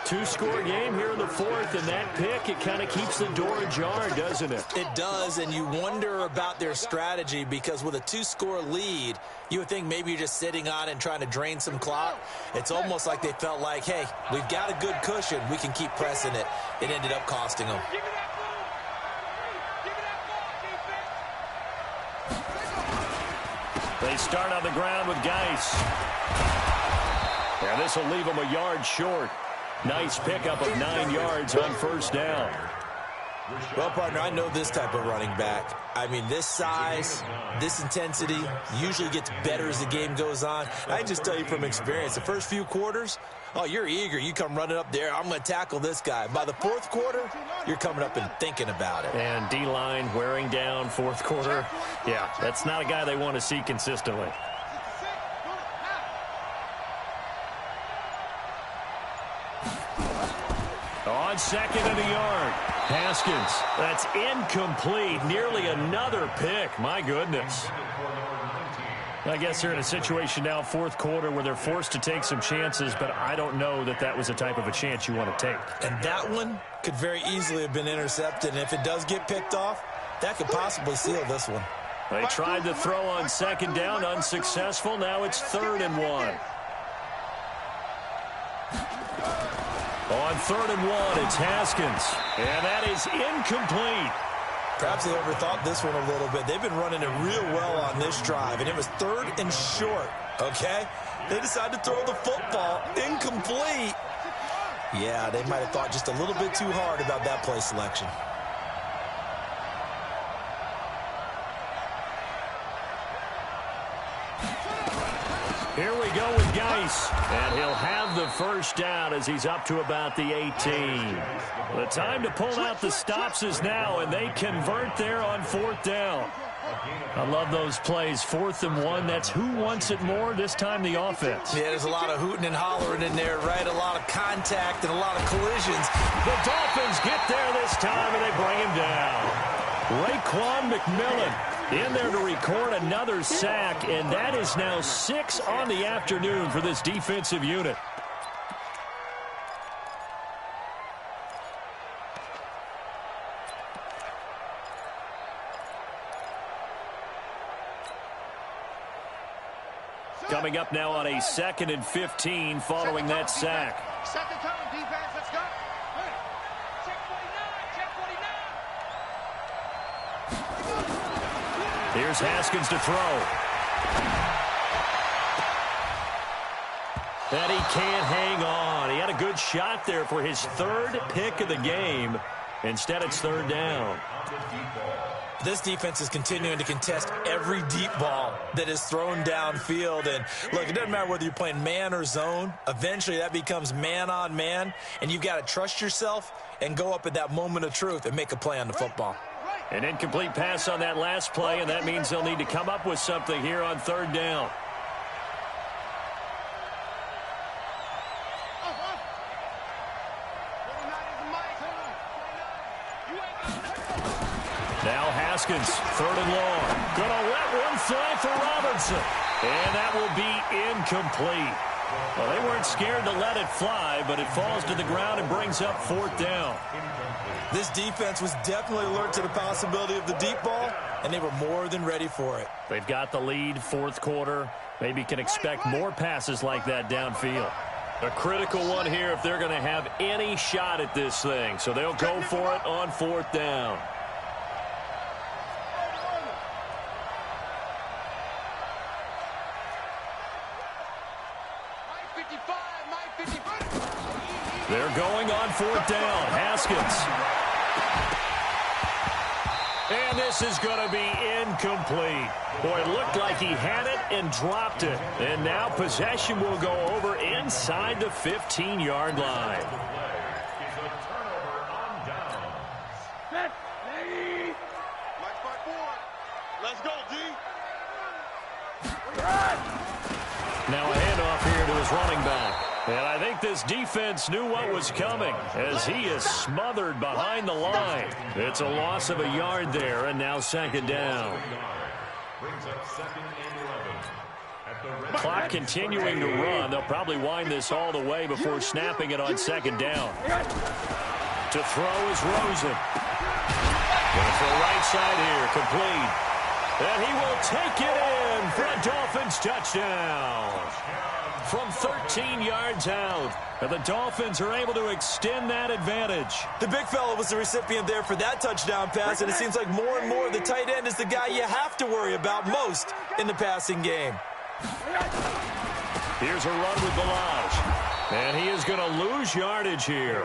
2-score game here in the 4th, and that pick, it kind of keeps the door ajar, doesn't it? It does, and you wonder about their strategy because with a 2-score lead, you would think maybe you're just sitting on it and trying to drain some clock. It's almost like they felt like, hey, we've got a good cushion. We can keep pressing it. It ended up costing them. They start on the ground with Geis. And this will leave them a yard short. Nice pickup of 9 yards on 1st down. Well, partner, I know this type of running back. I mean, this size, this intensity usually gets better as the game goes on. I can just tell you from experience, the first few quarters, oh, you're eager. You come running up there. I'm going to tackle this guy. By the 4th quarter, you're coming up and thinking about it. And D-line wearing down 4th quarter. Yeah, that's not a guy they want to see consistently. On 2nd and a yard. Haskins. That's incomplete. Nearly another pick. My goodness. I guess they're in a situation now, 4th quarter, where they're forced to take some chances, but I don't know that that was the type of a chance you want to take. And that one could very easily have been intercepted, and if it does get picked off, that could possibly seal this one. They tried to throw on 2nd down, unsuccessful. Now it's 3rd and 1. On 3rd and 1, it's Haskins. And that is incomplete. Perhaps they overthought this one a little bit. They've been running it real well on this drive, and it was 3rd and short, okay? They decided to throw the football incomplete. Yeah, they might have thought just a little bit too hard about that play selection. Here we go with Geis, and he'll have the 1st down as he's up to about the 18. The time to pull out the stops is now, and they convert there on 4th down. I love those plays. 4th and 1, that's who wants it more, this time the offense. Yeah, there's a lot of hooting and hollering in there, right? A lot of contact and a lot of collisions. The Dolphins get there this time, and they bring him down. Raekwon McMillan in there to record another sack, and that is now 6 on the afternoon for this defensive unit. Coming up now on a 2nd and 15 following that sack. 2nd down, defense, let's go. Here's Haskins to throw. And he can't hang on. He had a good shot there for his 3rd pick of the game. Instead, it's third down. This defense is continuing to contest every deep ball that is thrown downfield. And, look, it doesn't matter whether you're playing man or zone. Eventually, that becomes man-on-man, and you've got to trust yourself and go up at that moment of truth and make a play on the football. An incomplete pass on that last play, and that means they'll need to come up with something here on third down. Now Haskins, third and long. Gonna let one fly for Robinson. And that will be incomplete. Well, they weren't scared to let it fly, but it falls to the ground and brings up fourth down. This defense was definitely alert to the possibility of the deep ball, and they were more than ready for it. They've got the lead, fourth quarter. Maybe can expect more passes like that downfield. A critical one here if they're going to have any shot at this thing. So they'll go for it on fourth down. They're going on fourth down. Haskins. And this is going to be incomplete. Boy, it looked like he had it and dropped it. And now possession will go over inside the 15-yard line. Let's go, D. Now a handoff here to his running back. And I think this defense knew what was coming as he is smothered behind the line. It's a loss of a yard there, and now second down. Clock continuing to run. They'll probably wind this all the way before snapping it on second down. To throw is Rosen. Going for a right side here, complete. And he will take it in for a Dolphins touchdown. From 13 yards out, and the Dolphins are able to extend that advantage. The big fella was the recipient there for that touchdown pass, and it seems like more and more the tight end is the guy you have to worry about most in the passing game. Here's a run with Balaj, and he is going to lose yardage here.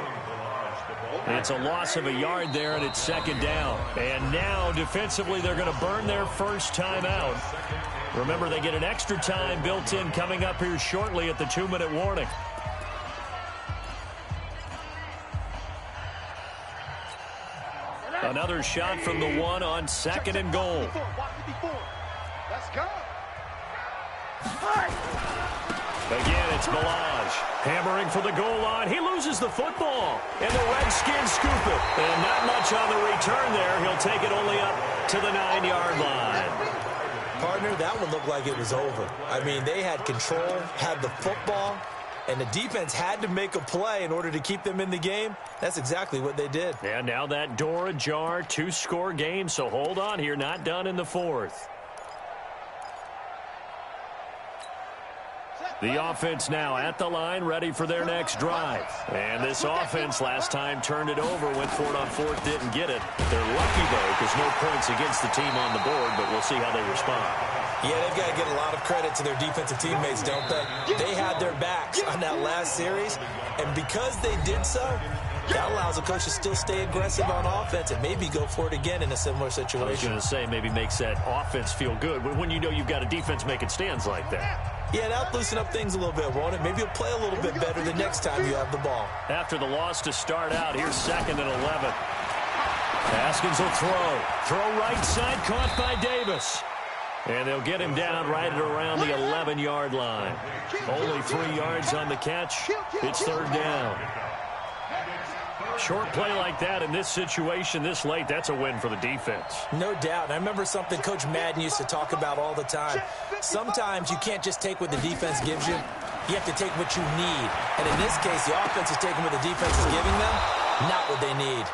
It's a loss of a yard there, and it's second down. And now, defensively, they're going to burn their first time out. Remember, they get an extra time built in coming up here shortly at the 2-minute warning. Another shot from the one on second and goal. Let's go. Again, it's Balaj. Hammering for the goal line. He loses the football. And the Redskins scoop it. And not much on the return there. He'll take it only up to the 9-yard line. Partner, that one looked like it was over. I mean, they had control, had the football, and the defense had to make a play in order to keep them in the game. That's exactly what they did. And now that door ajar, 2-score game, so hold on here, not done in the fourth. The offense now at the line, ready for their next drive. And this offense last time turned it over, went for it on fourth, didn't get it. They're lucky, though, because no points against the team on the board, but we'll see how they respond. Yeah, they've got to get a lot of credit to their defensive teammates, don't they? They had their backs on that last series, and because they did so, that allows the coach to still stay aggressive on offense and maybe go for it again in a similar situation. I was going to say maybe makes that offense feel good when you know you've got a defense making stands like that. Yeah, that'll loosen up things a little bit, won't it? Maybe you'll play a little bit better the next time you have the ball. After the loss to start out, here's second and 11. Haskins will throw. Throw right side, caught by Davis. And they'll get him down right at around the 11-yard line. Only 3 yards on the catch. It's third down. Short play like that in this situation this late, that's a win for the defense. No doubt. And I remember something Coach Madden used to talk about all the time. Sometimes you can't just take what the defense gives you. You have to take what you need. And in this case, the offense is taking what the defense is giving them, not what they need.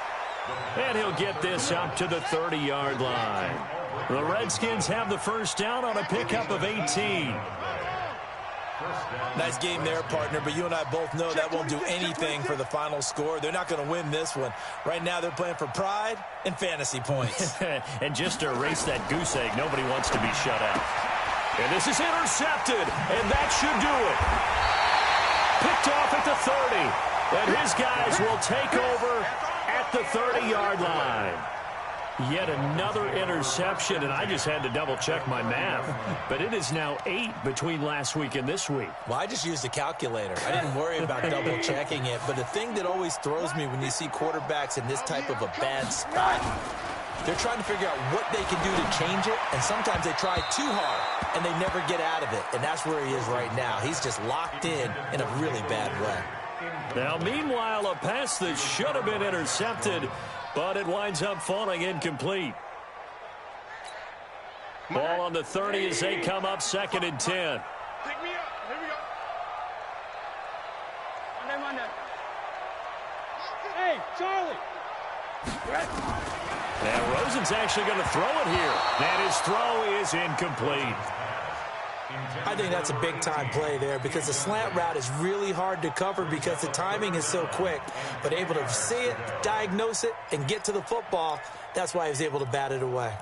And he'll get this up to the 30-yard line. The Redskins have the first down on a pickup of 18. Nice game there, partner, but you and I both know that won't do anything for the final score. They're not going to win this one. Right now, they're playing for pride and fantasy points. And just to erase that goose egg, nobody wants to be shut out. And this is intercepted, and that should do it. Picked off at the 30, and his guys will take over at the 30-yard line. Yet another interception, and I just had to double-check my math. But it is now 8 between last week and this week. Well, I just used a calculator. I didn't worry about double-checking it. But the thing that always throws me when you see quarterbacks in this type of a bad spot, they're trying to figure out what they can do to change it, and sometimes they try too hard, and they never get out of it. And that's where he is right now. He's just locked in a really bad way. Now, meanwhile, a pass that should have been intercepted, but it winds up falling incomplete. Ball on the 30 as they come up 2nd and 10. Pick me up. Here we go. Monday. Hey, Charlie. Now, Rosen's actually going to throw it here. And his throw is incomplete. I think that's a big-time play there because the slant route is really hard to cover because the timing is so quick. But able to see it, diagnose it, and get to the football, that's why he was able to bat it away.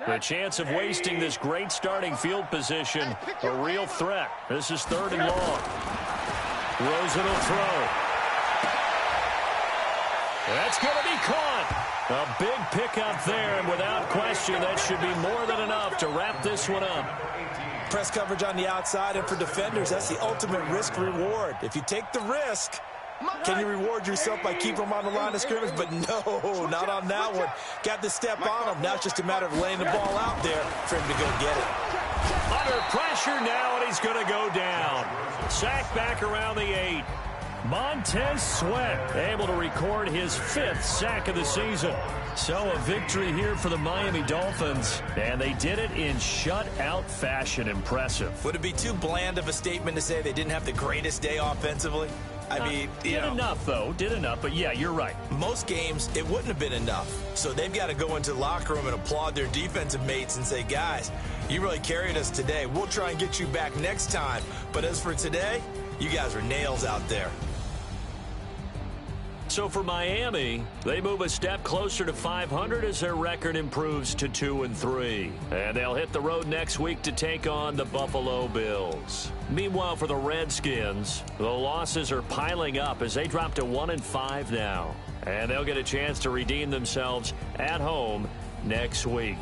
The chance of wasting this great starting field position, a real threat. This is 3rd and long. Rosen will throw. That's going to be caught. A big pickup there, and without question, that should be more than enough to wrap this one up. Press coverage on the outside, and for defenders, that's the ultimate risk-reward. If you take the risk, can you reward yourself by keeping them on the line of scrimmage? But no, not on that one. Got to step on him. Now it's just a matter of laying the ball out there for him to go get it. Under pressure now, and he's going to go down. Sack back around the 8. Montez Sweat able to record his 5th sack of the season. So a victory here for the Miami Dolphins, and they did it in shutout fashion. Impressive. Would it be too bland of a statement to say they didn't have the greatest day offensively? I mean, did enough, though. Did enough, but yeah, you're right. Most games, it wouldn't have been enough. So they've got to go into the locker room and applaud their defensive mates and say, guys, you really carried us today. We'll try and get you back next time. But as for today, you guys are nails out there. So for Miami, they move a step closer to 500 as their record improves to 2-3. And they'll hit the road next week to take on the Buffalo Bills. Meanwhile, for the Redskins, the losses are piling up as they drop to 1-5 now. And they'll get a chance to redeem themselves at home next week.